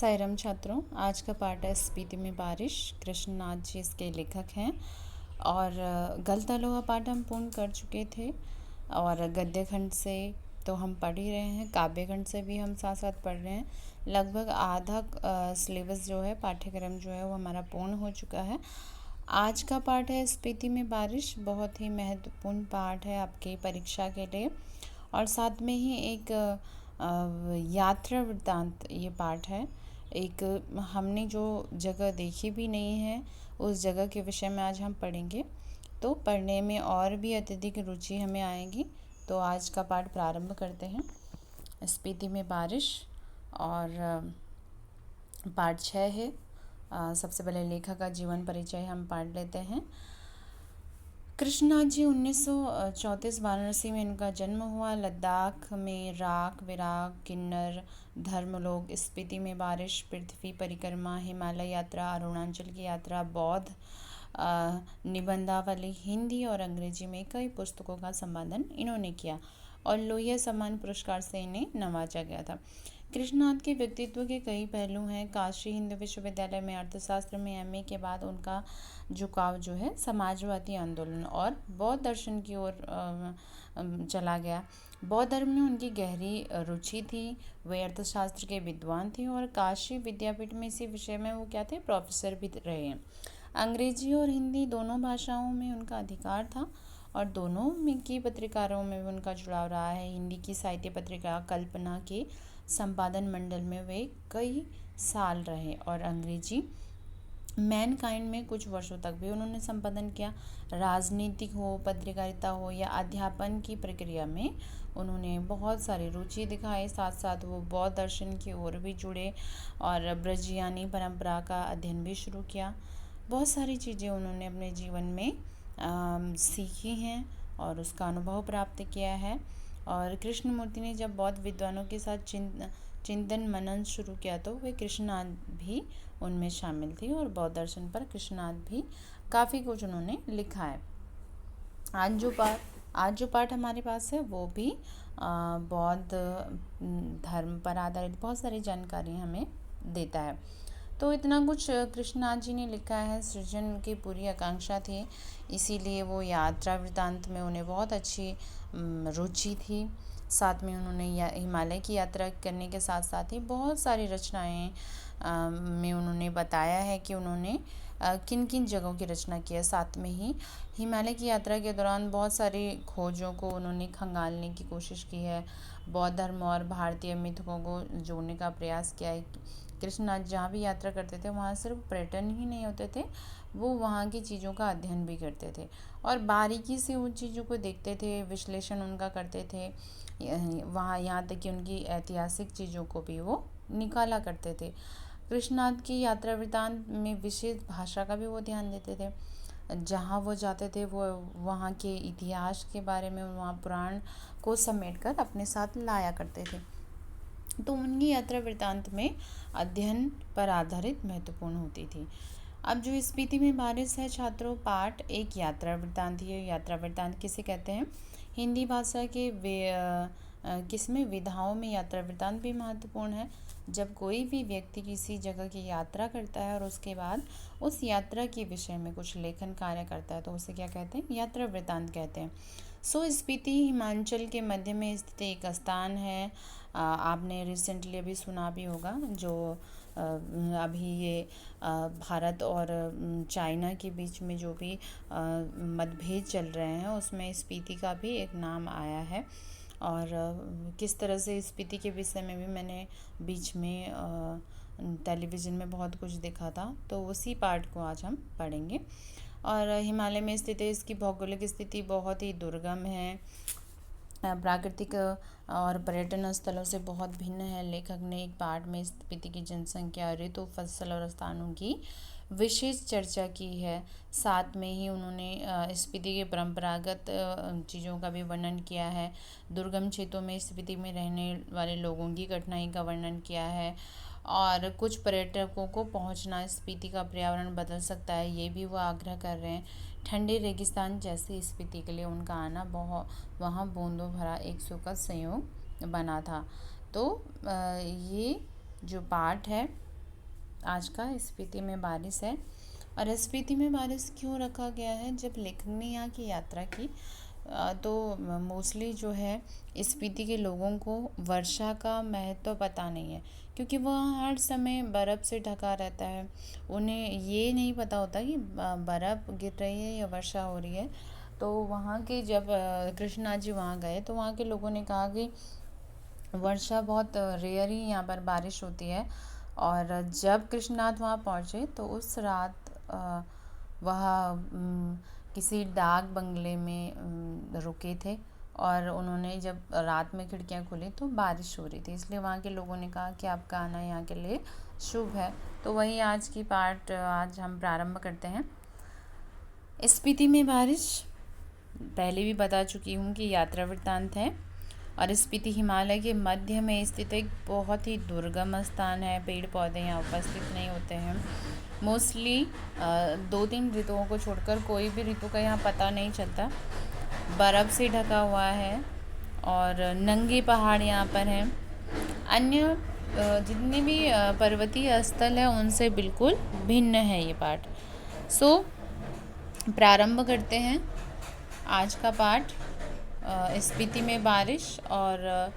साईराम छात्रों, आज का पाठ है स्पीति में बारिश। कृष्णनाथ जी इसके लेखक हैं। और गलता पाठ हम पूर्ण कर चुके थे और गद्य खंड से तो हम पढ़ ही रहे हैं, काव्य खंड से भी हम साथ साथ पढ़ रहे हैं। लगभग आधा सिलेबस जो है, पाठ्यक्रम जो है वो हमारा पूर्ण हो चुका है। आज का पाठ है स्पीति में बारिश। बहुत ही महत्वपूर्ण पाठ है आपकी परीक्षा के लिए। और साथ में ही एक यात्रा वृत्तांत ये पाठ है। एक हमने जो जगह देखी भी नहीं है उस जगह के विषय में आज हम पढ़ेंगे, तो पढ़ने में और भी अत्यधिक रुचि हमें आएगी। तो आज का पाठ प्रारंभ करते हैं, स्पीति में बारिश। और पाठ 6 है। सबसे पहले लेखक का जीवन परिचय हम पढ़ लेते हैं। कृष्णनाथ जी 1934 वाराणसी में इनका जन्म हुआ। लद्दाख में राग विराग किन्नर धर्मलोक, स्पीति में बारिश, पृथ्वी परिक्रमा, हिमालय यात्रा, अरुणाचल की यात्रा, बौद्ध निबंधावली, हिंदी और अंग्रेजी में कई पुस्तकों का संपादन इन्होंने किया और लोहिया सम्मान पुरस्कार से इन्हें नवाजा गया था। कृष्णनाथ के व्यक्तित्व के कई पहलू हैं। काशी हिंदू विश्वविद्यालय में अर्थशास्त्र में एमए के बाद उनका झुकाव जो है समाजवादी आंदोलन और बौद्ध दर्शन की ओर चला गया। बौद्ध धर्म में उनकी गहरी रुचि थी। वे अर्थशास्त्र के विद्वान थे और काशी विद्यापीठ में इसी विषय में वो क्या थे, प्रोफेसर भी रहे हैं। अंग्रेजी और हिंदी दोनों भाषाओं में उनका अधिकार था और दोनों में की पत्रिकारों में भी उनका जुड़ाव रहा है। हिंदी की साहित्य पत्रिका कल्पना के संपादन मंडल में वे कई साल रहे और अंग्रेजी मैनकाइंड में कुछ वर्षों तक भी उन्होंने संपादन किया। राजनीतिक हो, पत्रकारिता हो या अध्यापन की प्रक्रिया में उन्होंने बहुत सारी रुचि दिखाई। साथ साथ वो बौद्ध दर्शन की ओर भी जुड़े और ब्रजियानी परंपरा का अध्ययन भी शुरू किया। बहुत सारी चीज़ें उन्होंने अपने जीवन में सीखी हैं और उसका अनुभव प्राप्त किया है। और कृष्णमूर्ति ने जब बौद्ध विद्वानों के साथ चिंतन मनन शुरू किया तो वे कृष्णनाथ भी उनमें शामिल थी और बौद्ध दर्शन पर कृष्णनाथ भी काफ़ी कुछ उन्होंने लिखा है। आज जो पाठ हमारे पास है वो भी बौद्ध धर्म पर आधारित बहुत सारी जानकारी हमें देता है। तो इतना कुछ कृष्णनाथ जी ने लिखा है। सृजन की पूरी आकांक्षा थी, इसीलिए वो यात्रा वृत्तांत में उन्हें बहुत अच्छी रुचि थी। साथ में उन्होंने हिमालय की यात्रा करने के साथ साथ ही बहुत सारी रचनाएं में उन्होंने बताया है कि उन्होंने किन किन जगहों की रचना की है। साथ में ही हिमालय की यात्रा के दौरान बहुत सारी खोजों को उन्होंने खंगालने की कोशिश की है। बौद्ध धर्म और भारतीय मिथकों को जोड़ने का प्रयास किया है। कृष्णनाथ जहाँ भी यात्रा करते थे वहाँ सिर्फ पर्यटन ही नहीं होते थे, वो वहाँ की चीज़ों का अध्ययन भी करते थे और बारीकी से उन चीज़ों को देखते थे, विश्लेषण उनका करते थे। वहाँ यहाँ तक कि उनकी ऐतिहासिक चीज़ों को भी वो निकाला करते थे। कृष्णनाथ की यात्रा वृत्तांत में विशेष भाषा का भी वो ध्यान देते थे। जहाँ वो जाते थे वो वहाँ के इतिहास के बारे में, वहाँ पुराण को समेटकर अपने साथ लाया करते थे। तो उनकी यात्रा वृत्तांत में अध्ययन पर आधारित महत्वपूर्ण होती थी। अब जो स्पीति में बारिश है छात्रों, पाठ एक यात्रा वृत्तांत है। यात्रा वृत्तांत किसे कहते हैं? हिंदी भाषा के किसमें विधाओं में यात्रा वृत्तांत भी महत्वपूर्ण है। जब कोई भी व्यक्ति किसी जगह की यात्रा करता है और उसके बाद उस यात्रा के विषय में कुछ लेखन कार्य करता है तो उसे क्या कहते हैं? यात्रा वृत्तांत कहते हैं। स्पीति हिमाचल के मध्य में स्थित एक स्थान है। आपने रिसेंटली अभी सुना भी होगा, जो अभी ये भारत और चाइना के बीच में जो भी मतभेद चल रहे हैं उसमें स्पीति का भी एक नाम आया है। और किस तरह से स्पीति के विषय में भी मैंने बीच में टेलीविज़न में बहुत कुछ देखा था, तो उसी पार्ट को आज हम पढ़ेंगे। और हिमालय में स्थित है। इसकी भौगोलिक स्थिति बहुत ही दुर्गम है, प्राकृतिक और पर्यटन स्थलों से बहुत भिन्न है। लेखक ने एक पाठ में स्पीति की जनसंख्या, ऋतु, फसल और स्थानों की विशेष चर्चा की है। साथ में ही उन्होंने स्पीति के परंपरागत चीज़ों का भी वर्णन किया है। दुर्गम क्षेत्रों में स्पीति में रहने वाले लोगों की कठिनाई का वर्णन किया है और कुछ पर्यटकों को पहुंचना स्पीति का पर्यावरण बदल सकता है, ये भी वो आग्रह कर रहे हैं। ठंडे रेगिस्तान जैसी स्पीति के लिए उनका आना वहाँ बूंदों भरा एक सुखद संयोग बना था। तो ये जो पाठ है आज का स्पीति में बारिश है। और स्पीति में बारिश क्यों रखा गया है? जब लेखक ने यहाँ की यात्रा की तो मोस्टली जो है स्पीति के लोगों को वर्षा का महत्व पता नहीं है, क्योंकि वह हर समय बर्फ़ से ढका रहता है। उन्हें ये नहीं पता होता कि बर्फ़ गिर रही है या वर्षा हो रही है। तो वहाँ के जब कृष्णा जी वहाँ गए तो वहाँ के लोगों ने कहा कि वर्षा बहुत रेयर ही यहाँ पर बारिश होती है। और जब कृष्णनाथ वहाँ पहुँचे तो उस रात वह किसी डाक बंगले में रुके थे, और उन्होंने जब रात में खिड़कियाँ खोली तो बारिश हो रही थी, इसलिए वहाँ के लोगों ने कहा कि आपका आना यहाँ के लिए शुभ है। तो वही आज की पार्ट आज हम प्रारंभ करते हैं। स्पीति में बारिश पहले भी बता चुकी हूँ कि यात्रा वृत्तांत है। और स्पीति हिमालय के मध्य में स्थित एक बहुत ही दुर्गम स्थान है। पेड़ पौधे यहाँ उपस्थित नहीं होते हैं। मोस्टली 2-3 ऋतुओं को छोड़कर कोई भी ऋतु का यहाँ पता नहीं चलता। बर्फ़ से ढका हुआ है और नंगे पहाड़ यहाँ पर हैं। अन्य जितने भी पर्वतीय स्थल है उनसे बिल्कुल भिन्न है ये पाठ। सो प्रारंभ करते हैं आज का पाठ। स्पीति में बारिश। और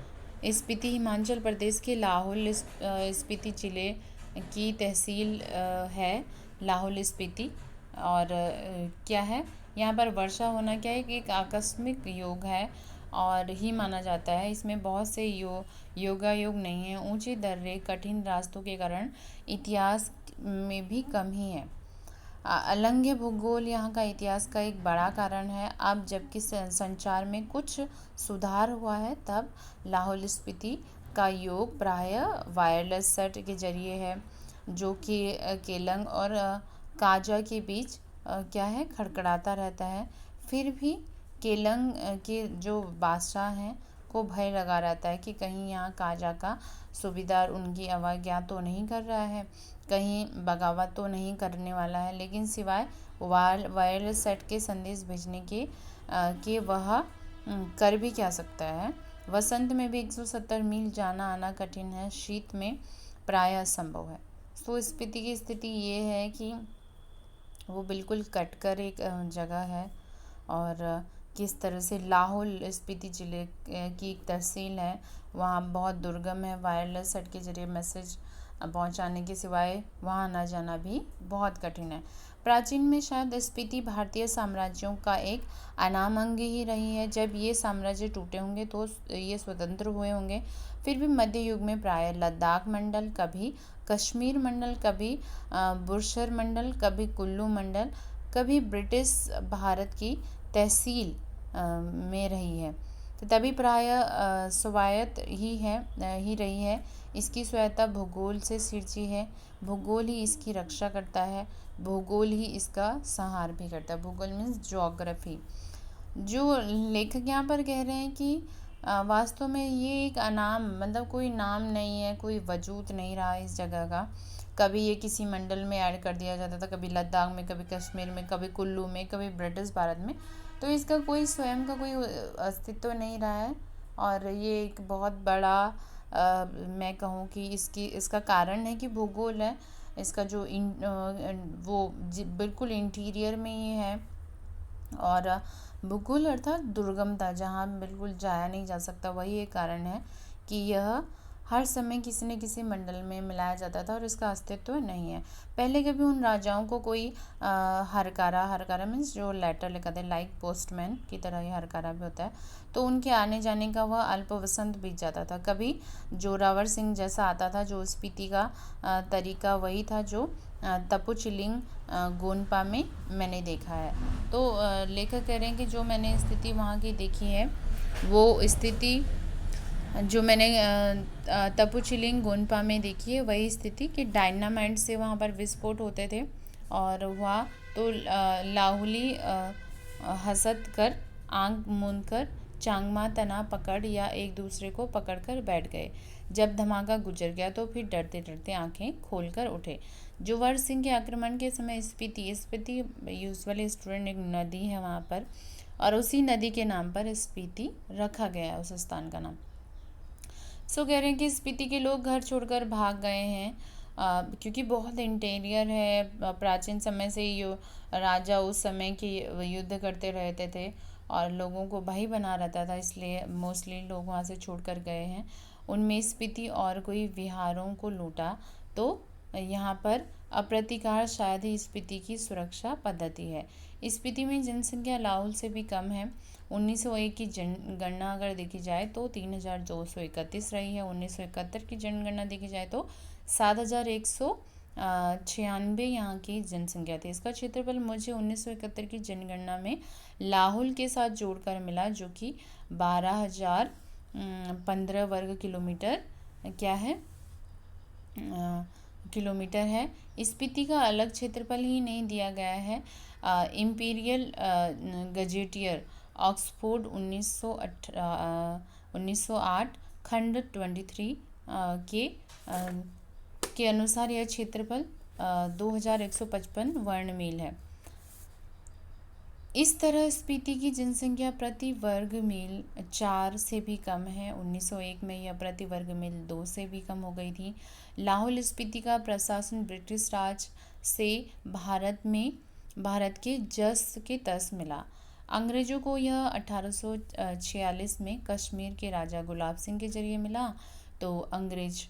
स्पीति हिमाचल प्रदेश के लाहौल स्पीति जिले की तहसील है लाहौल स्पीति। और क्या है यहाँ पर वर्षा होना क्या है कि एक आकस्मिक योग है और ही माना जाता है। इसमें बहुत से योगायोग नहीं है। ऊंचे दर्रे कठिन रास्तों के कारण इतिहास में भी कम ही है। अलंघ्य भूगोल यहाँ का इतिहास का एक बड़ा कारण है। अब जबकि संचार में कुछ सुधार हुआ है, तब लाहौल स्पीति का योग प्रायः वायरलेस सेट के जरिए है, जो कि केलंग और काजा के बीच क्या है खड़खड़ाता रहता है। फिर भी केलंग के जो बादशाह हैं को भय लगा रहता है कि कहीं यहाँ काजा का सूबेदार उनकी अवज्ञा तो नहीं कर रहा है, कहीं बगावत तो नहीं करने वाला है। लेकिन सिवाय वायरलेस सेट के संदेश भेजने के वह कर भी क्या सकता है। वसंत में भी 170 मील जाना आना कठिन है, शीत में प्रायः असंभव है। तो स्पीति की स्थिति ये है कि वो बिल्कुल कटकर एक जगह है। और किस तरह से लाहौल स्पीति जिले की एक तहसील है, वहाँ बहुत दुर्गम है। वायरलेस सेट के जरिए मैसेज पहुंचाने के सिवाय वहाँ आना जाना भी बहुत कठिन है। प्राचीन में शायद स्पीति भारतीय साम्राज्यों का एक अनाम अंग ही रही है। जब ये साम्राज्य टूटे होंगे तो ये स्वतंत्र हुए होंगे। फिर भी मध्य युग में प्राय लद्दाख मंडल, कभी कश्मीर मंडल, कभी बुरशर मंडल, कभी कुल्लू मंडल, कभी ब्रिटिश भारत की तहसील में रही है। तो तभी प्रायः स्वायत्त ही रही है। इसकी स्वायत्तता भूगोल से सिरची है। भूगोल ही इसकी रक्षा करता है, भूगोल ही इसका संहार भी करता है। भूगोल मीन्स ज्योग्राफी। जो लेखक यहाँ पर कह रहे हैं कि वास्तव में ये एक अनाम, मतलब कोई नाम नहीं है, कोई वजूद नहीं रहा इस जगह का। कभी ये किसी मंडल में ऐड कर दिया जाता था, कभी लद्दाख में, कभी कश्मीर में, कभी कुल्लू में, कभी ब्रिटिश भारत में। तो इसका कोई स्वयं का कोई अस्तित्व नहीं रहा है। और ये एक बहुत बड़ा मैं कहूँ कि इसका कारण है कि भूगोल है। इसका जो बिल्कुल इंटीरियर में ही है। और भूगोल अर्थात दुर्गमता, जहाँ बिल्कुल जाया नहीं जा सकता, वही एक कारण है कि यह हर समय किसी न किसी मंडल में मिलाया जाता था और इसका अस्तित्व नहीं है। पहले कभी उन राजाओं को कोई हरकारा मीन्स जो लेटर लिखा था, लाइक पोस्टमैन की तरह ही हरकारा भी होता है, तो उनके आने जाने का वह अल्प वसंत बीत जाता था। कभी जोरावर सिंह जैसा आता था, जो स्पीति का तरीका वही था जो तपुचिलिंग गोनपा में मैंने देखा है। तो लेखक कह रहे हैं कि जो मैंने स्थिति वहाँ की देखी है, वो स्थिति जो मैंने तपुचिलिंग गोनपा में देखी है, वही स्थिति कि डायनामाइट से वहाँ पर विस्फोट होते थे। और हुआ तो लाहुली हंसत कर, आंख मूंद कर, चांगमा तना पकड़ या एक दूसरे को पकड़कर बैठ गए। जब धमाका गुजर गया तो फिर डरते डरते आंखें खोलकर उठे। जोरावर सिंह के आक्रमण के समय स्पीति यूजुअली स्टूडेंट एक नदी है वहाँ पर, और उसी नदी के नाम पर स्पीति रखा गया है, उस स्थान का नाम। सो कह रहे हैं कि स्पीति के लोग घर छोड़कर भाग गए हैं। क्योंकि बहुत इंटीरियर है, प्राचीन समय से यो राजा उस समय की युद्ध करते रहते थे और लोगों को भय बना रहता था, इसलिए मोस्टली लोग वहाँ से छोड़ कर गए हैं। उनमें स्पीति और कोई विहारों को लूटा, तो यहाँ पर अप्रतिकार शायद ही स्पीति की सुरक्षा पद्धति है। स्पीति में जनसंख्या लाहौल से भी कम है। 1901 की जनगणना अगर देखी जाए तो 3231 रही है। 1971 की जनगणना देखी जाए तो 7196 यहाँ की जनसंख्या थी। इसका क्षेत्रफल मुझे 1971 की जनगणना में लाहौल के साथ जोड़कर मिला, जो कि 12,015 वर्ग किलोमीटर क्या है किलोमीटर है। स्पीति का अलग क्षेत्रफल ही नहीं दिया गया है। इम्पीरियल गजेटियर ऑक्सफोर्ड 1908 खंड 23 के अनुसार यह क्षेत्रफल 2155 वर्ण मील है। इस तरह स्पीति की जनसंख्या प्रति वर्ग मील 4 से भी कम है। 1901 में यह प्रति वर्ग मील 2 से भी कम हो गई थी। लाहौल स्पीति का प्रशासन ब्रिटिश राज से भारत के जस के तस मिला। अंग्रेजों को यह 1846 में कश्मीर के राजा गुलाब सिंह के जरिए मिला। तो अंग्रेजों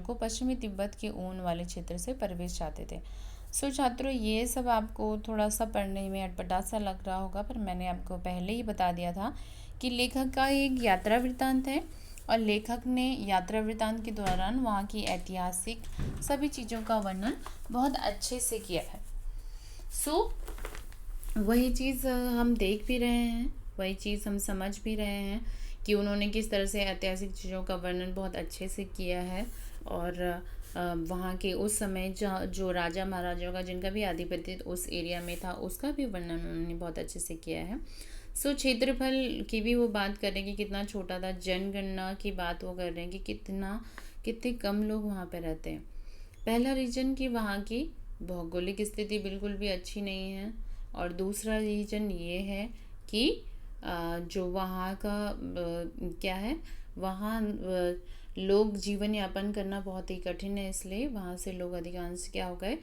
को पश्चिमी तिब्बत के ऊन वाले क्षेत्र से प्रवेश चाहते थे। सो छात्रों, ये सब आपको थोड़ा सा पढ़ने में अटपटा सा लग रहा होगा, पर मैंने आपको पहले ही बता दिया था कि लेखक का एक यात्रा वृत्तांत है और लेखक ने यात्रा वृत्तांत के दौरान वहाँ की ऐतिहासिक सभी चीज़ों का वर्णन बहुत अच्छे से किया है। सो वही चीज़ हम देख भी रहे हैं, वही चीज़ हम समझ भी रहे हैं कि उन्होंने किस तरह से ऐतिहासिक चीज़ों का वर्णन बहुत अच्छे से किया है। और वहाँ के उस समय जो राजा महाराजाओं का जिनका भी आधिपत्य उस एरिया में था, उसका भी वर्णन उन्होंने बहुत अच्छे से किया है। सो क्षेत्रफल की भी वो बात कर रहे हैं कि कितना छोटा था। जनगणना की बात वो कर रहे हैं कि कितने कम लोग वहाँ पे रहते हैं। पहला रीजन कि वहाँ की भौगोलिक स्थिति बिल्कुल भी अच्छी नहीं है, और दूसरा रीजन ये है कि जो वहाँ का क्या है, वहाँ लोग जीवन यापन करना बहुत ही कठिन है, इसलिए वहाँ से लोग अधिकांश क्या हो गए,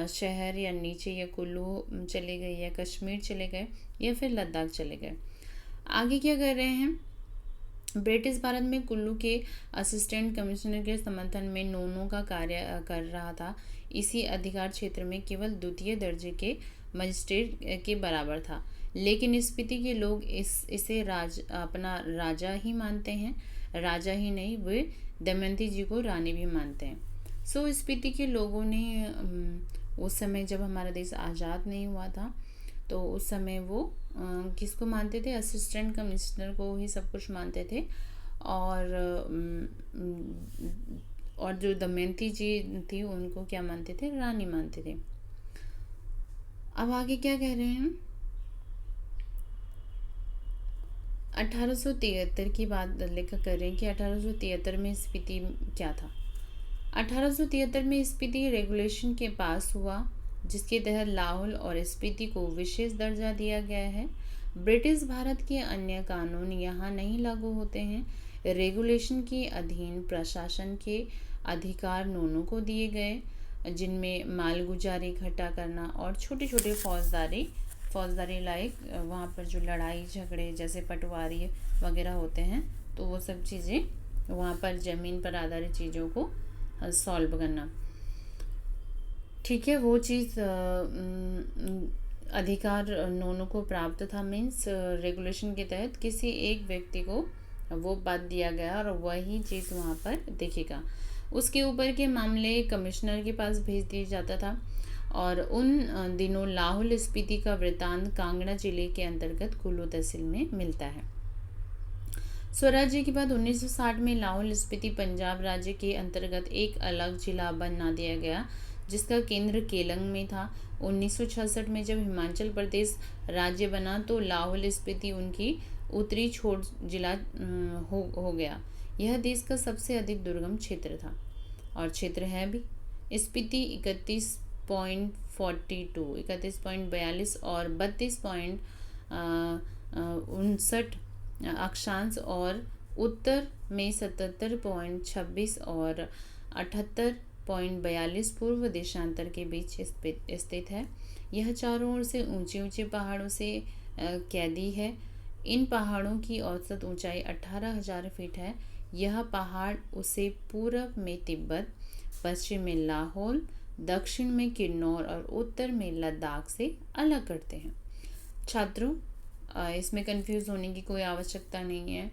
शहर या नीचे या कुल्लू चले गए या कश्मीर चले गए या फिर लद्दाख चले गए। आगे क्या कर रहे हैं, ब्रिटिश भारत में कुल्लू के असिस्टेंट कमिश्नर के समर्थन में नोनो का कार्य कर रहा था। इसी अधिकार क्षेत्र में केवल द्वितीय दर्जे के मजिस्ट्रेट के बराबर था, लेकिन स्पीति के लोग इसे अपना राजा ही मानते हैं। राजा ही नहीं, वे दमयंती जी को रानी भी मानते हैं। सो स्पीति के लोगों ने उस समय जब हमारा देश आज़ाद नहीं हुआ था, तो उस समय वो किसको मानते थे, असिस्टेंट कमिश्नर को ही सब कुछ मानते थे। और जो दमयंती जी थी उनको क्या मानते थे, रानी मानते थे। अब आगे क्या कह रहे हैं, 1873 की बात लेखक कर रहे हैं कि 1873 में स्पीति क्या था। 1873 में स्पीति रेगुलेशन के पास हुआ, जिसके तहत लाहौल और स्पीति को विशेष दर्जा दिया गया है। ब्रिटिश भारत के अन्य कानून यहाँ नहीं लागू होते हैं। रेगुलेशन के अधीन प्रशासन के अधिकार नोनों को दिए गए, जिनमें मालगुजारी इकट्ठा करना और छोटे छोटे फौजदारी लाइक वहाँ पर जो लड़ाई झगड़े जैसे पटवारी वगैरह होते हैं, तो वो सब चीज़ें वहाँ पर ज़मीन पर आधारित चीज़ों को सॉल्व करना, ठीक है, वो चीज़ अधिकार नोनों को प्राप्त था। मीन्स रेगुलेशन के तहत किसी एक व्यक्ति को वो पद दिया गया और वही चीज़ वहाँ पर देखेगा। उसके ऊपर के मामले कमिश्नर के पास भेज दिया जाता था। और उन दिनों लाहौल स्पीति का वृत्तांत कांगड़ा जिले के अंतर्गत कुल्लू तहसील में मिलता है। स्वराज्य के बाद 1960 में लाहौल स्पीति पंजाब राज्य के अंतर्गत एक अलग जिला बना दिया गया, जिसका केंद्र केलंग में था। 1966 में जब हिमाचल प्रदेश राज्य बना, तो लाहौल स्पीति उनकी उत्तरी छोर जिला हो गया। यह देश का सबसे अधिक दुर्गम क्षेत्र था और क्षेत्र है भी। स्पीति 31.42 और 32.59 अक्षांश और उत्तर में 77.26 और 78.42 पूर्व देशांतर के बीच स्थित है। यह चारों ओर से ऊंचे ऊंचे पहाड़ों से कैदी है। इन पहाड़ों की औसत ऊंचाई 18,000 फीट है। यह पहाड़ उसे पूर्व में तिब्बत, पश्चिम में लाहौल, दक्षिण में किन्नौर और उत्तर में लद्दाख से अलग करते हैं। छात्रों, इसमें कंफ्यूज होने की कोई आवश्यकता नहीं है।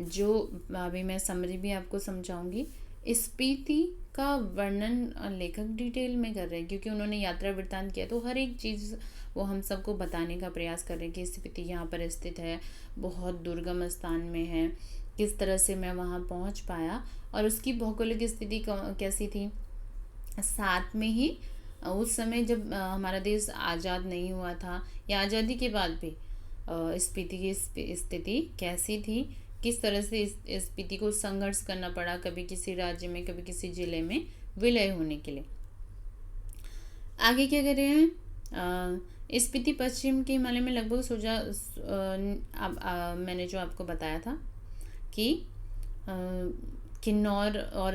जो अभी मैं समरी भी आपको समझाऊंगी। स्पीति का वर्णन लेखक डिटेल में कर रहे हैं, क्योंकि उन्होंने यात्रा वृत्तांत किया, तो हर एक चीज़ वो हम सबको बताने का प्रयास कर रहे हैं कि स्पीति यहाँ पर स्थित है, बहुत दुर्गम स्थान में है, किस तरह से मैं वहाँ पहुँच पाया और उसकी भौगोलिक स्थिति कैसी थी। साथ में ही उस समय जब हमारा देश आज़ाद नहीं हुआ था या आज़ादी के बाद भी स्पीति की स्थिति कैसी थी, किस तरह से इस स्पीति को संघर्ष करना पड़ा, कभी किसी राज्य में कभी किसी जिले में विलय होने के लिए। आगे क्या कर रहे हैं। स्पीति पश्चिम के हिमालय में लगभग सोजा मैंने जो आपको बताया था कि किन्नौर और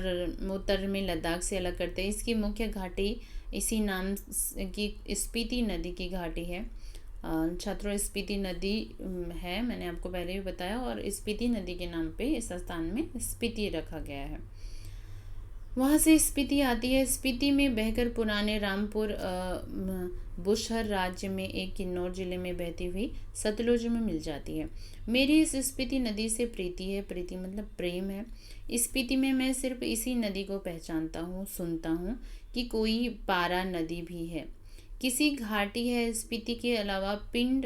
उत्तर में लद्दाख से अलग करते हैं। इसकी मुख्य घाटी इसी नाम की स्पीति नदी की घाटी है। छात्रों, स्पीति नदी है, मैंने आपको पहले भी बताया, और स्पीति नदी के नाम पे इस स्थान में स्पीति रखा गया है। वहाँ से स्पीति आती है। स्पीति में बहकर पुराने रामपुर बुशहर राज्य में एक किन्नौर जिले में बहती हुई सतलुज में मिल जाती है। मेरी इस स्पीति नदी से प्रीति है। प्रीति मतलब प्रेम है। स्पीति में मैं सिर्फ इसी नदी को पहचानता हूँ, सुनता हूँ कि कोई पारा नदी भी है, किसी घाटी है। स्पीति के अलावा पिंड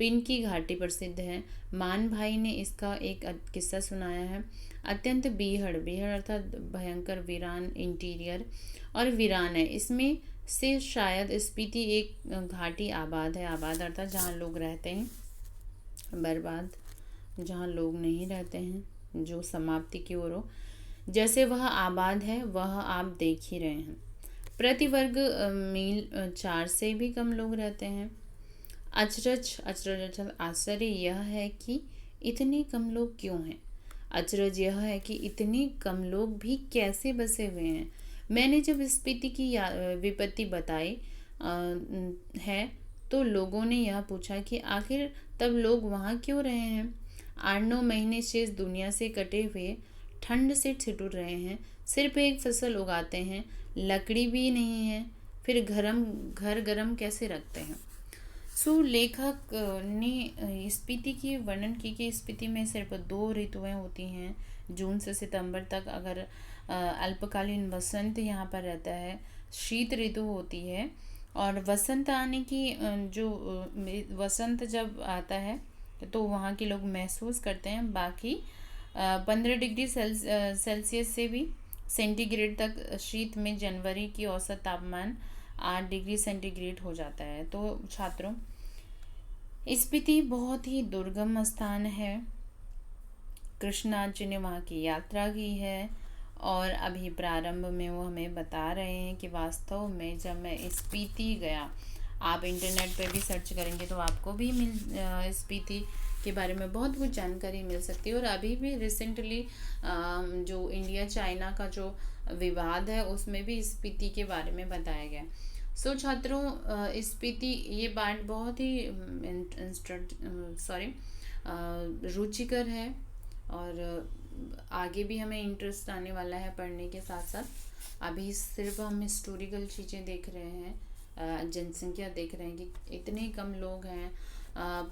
की घाटी प्रसिद्ध है। मान भाई ने इसका एक किस्सा सुनाया है। अत्यंत बीहड़ अर्थात भयंकर, वीरान इंटीरियर और वीरान है। इसमें से शायद स्पीति एक घाटी आबाद है। आबाद अर्थात जहाँ लोग रहते हैं, बर्बाद जहाँ लोग नहीं रहते हैं, जो समाप्ति की ओर हो। जैसे वह आबाद है वह आप देख ही रहे हैं। प्रति वर्ग मील 4 से भी कम लोग रहते हैं। अचरज आश्चर्य यह है कि इतने कम लोग क्यों हैं। अचरज यह है कि इतने कम लोग भी कैसे बसे हुए हैं। मैंने जब स्पीति की विपत्ति बताई है तो लोगों ने यह पूछा कि आखिर तब लोग वहाँ क्यों रहे हैं। 8-9 महीने शेष दुनिया से कटे हुए ठंड से ठिठुर रहे हैं। सिर्फ एक फसल उगाते हैं, लकड़ी भी नहीं है, फिर घर गरम कैसे रखते हैं। लेखक ने स्पीति की वर्णन की कि स्पीति में सिर्फ 2 ऋतुएं होती हैं, जून से सितंबर तक। अगर अल्पकालीन वसंत यहाँ पर रहता है, शीत ऋतु होती है, और वसंत आने की जो वसंत जब आता है तो वहाँ के लोग महसूस करते हैं। बाकी 15 डिग्री सेल्सियस से भी सेंटीग्रेड तक शीत में जनवरी की औसत तापमान 8 डिग्री सेंटीग्रेड हो जाता है। तो छात्रों, स्पीति बहुत ही दुर्गम स्थान है। कृष्णनाथ जी ने वहाँ की यात्रा की है और अभी प्रारंभ में वो हमें बता रहे हैं कि वास्तव में जब मैं स्पीति गया, आप इंटरनेट पे भी सर्च करेंगे तो आपको भी स्पीति के बारे में बहुत कुछ जानकारी मिल सकती है। और अभी भी रिसेंटली जो इंडिया चाइना का जो विवाद है उसमें भी स्पीति के बारे में बताया गया। छात्रों, स्पीति ये बात बहुत ही रुचिकर है और आगे भी हमें इंटरेस्ट आने वाला है पढ़ने के साथ साथ। अभी सिर्फ हम हिस्टोरिकल चीज़ें देख रहे हैं, जनसंख्या देख रहे हैं कि इतने कम लोग हैं।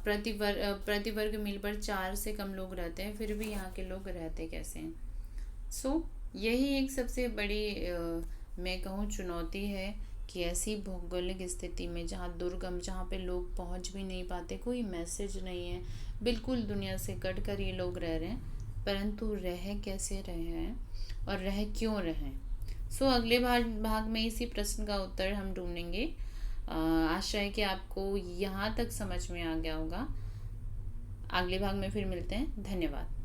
प्रति वर्ग मील पर 4 से कम लोग रहते हैं, फिर भी यहाँ के लोग रहते कैसे हैं। यही एक सबसे बड़ी मैं कहूँ चुनौती है कि ऐसी भौगोलिक स्थिति में जहाँ दुर्गम, जहाँ पे लोग पहुँच भी नहीं पाते, कोई मैसेज नहीं है, बिल्कुल दुनिया से कट कर ये लोग रह रहे हैं, परंतु रह कैसे रहे हैं और रह क्यों रहे हैं। अगले भाग में इसी प्रश्न का उत्तर हम ढूंढेंगे। आशा है कि आपको यहाँ तक समझ में आ गया होगा। अगले भाग में फिर मिलते हैं। धन्यवाद।